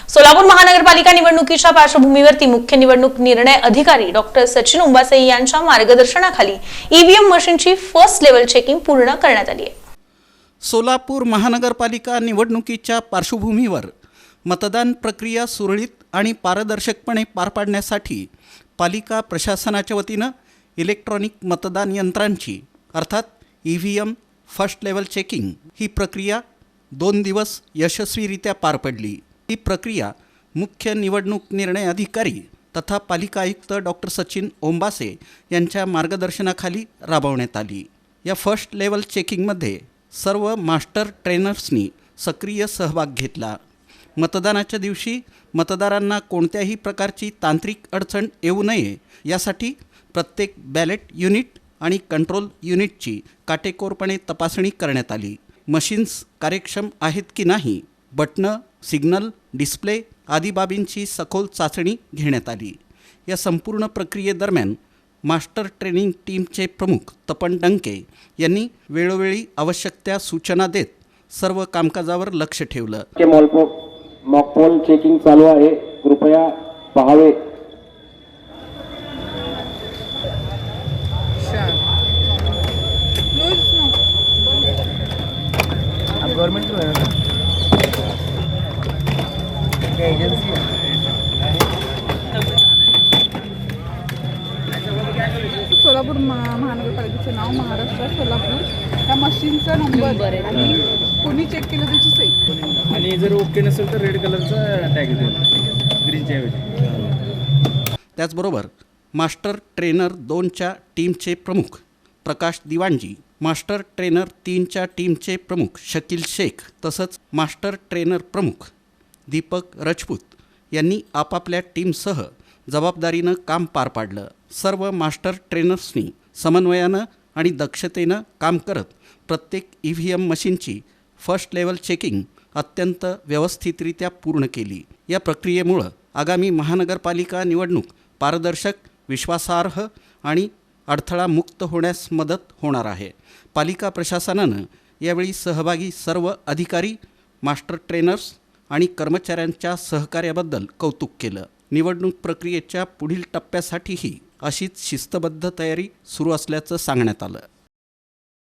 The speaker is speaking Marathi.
सोलापूर महानगरपालिका निवडणुकीच्या पार्श्वभूमीवरती मुख्य निवडणूक निर्णय अधिकारी डॉक्टर सचिन ओंबासे यांच्या मार्गदर्शनाखाली ईव्हीएम मशीनची फर्स्ट लेवल चेकिंग पूर्ण करण्यात आली आहे। सोलापूर महानगरपालिका निवडणुकीच्या पार्श्वभूमीवर मतदान प्रक्रिया सुरळीत आणि पारदर्शकपणे पार पाडण्यासाठी पालिका प्रशासनाच्या वतीनं इलेक्ट्रॉनिक मतदान यंत्रांची अर्थात ईव्हीएम फर्स्ट लेवल चेकिंग ही प्रक्रिया 2 दिवस यशस्वीरित्या पार पडली। ही प्रक्रिया मुख्य निवडणूक निर्णय अधिकारी तथा पालिका आयुक्त डॉक्टर सचिन ओंबासे यांच्या मार्गदर्शनाखाली राबवण्यात आली। या फर्स्ट लेवल चेकिंगमध्ये सर्व मास्टर ट्रेनर्सनी सक्रिय सहभाग घेतला। मतदानाच्या दिवशी मतदारांना कोणत्याही प्रकारची तांत्रिक अडचण येऊ नये यासाठी प्रत्येक बॅलेट युनिट आणि कंट्रोल युनिटची काटेकोरपणे तपासणी करण्यात आली। मशीन्स कार्यक्षम आहेत की नाही, बटणं, सिग्नल, डिस्प्ले आदी बाबींची सखोल चाचणी घेण्यात आली। या संपूर्ण प्रक्रियेदरम्यान मास्टर ट्रेनिंग टीमचे प्रमुख तपन डंके यांनी वेळोवेळी आवश्यक त्या सूचना देत सर्व कामकाजावर लक्ष ठेवलं। मॉकपोल चेकिंग चालू आहे, कृपया पाहावे। गवर्नमेंट एजेंसी सोलापूर महानगरपालिकेचं नाव महाराष्ट्र सोलापूर, या मशीनचा नंबर आणि कोणी चेक केलं त्याची सही, आणि जर ओके नसेल तर रेड कलरचा टॅग येतो ग्रीनच्या ऐवजी। त्याचबरोबर मास्टर ट्रेनर 2च्या टीमचे प्रमुख प्रकाश दिवाणजी, मास्टर ट्रेनर 3च्या टीमचे प्रमुख शकील शेख तसंच मास्टर ट्रेनर प्रमुख दीपक राजपूत यांनी आपापल्या टीमसह जबाबदारीनं काम पार पाडलं। सर्व मास्टर ट्रेनर्सनी समन्वयानं आणि दक्षतेनं काम करत प्रत्येक ईव्हीएम मशीनची फर्स्ट लेवल चेकिंग अत्यंत व्यवस्थितरित्या पूर्ण केली। या प्रक्रियेमुळं आगामी महानगरपालिका निवडणूक पारदर्शक, विश्वासार्ह आणि अडथळामुक्त होण्यास मदत होणार आहे। पालिका प्रशासनानं यावेळी सहभागी सर्व अधिकारी, मास्टर ट्रेनर्स आणि कर्मचाऱ्यांच्या सहकार्याबद्दल कौतुक केलं। निवडणूक प्रक्रियेच्या पुढील टप्प्यासाठीही अशीच शिस्तबद्ध तयारी सुरू असल्याचं सांगण्यात आलं।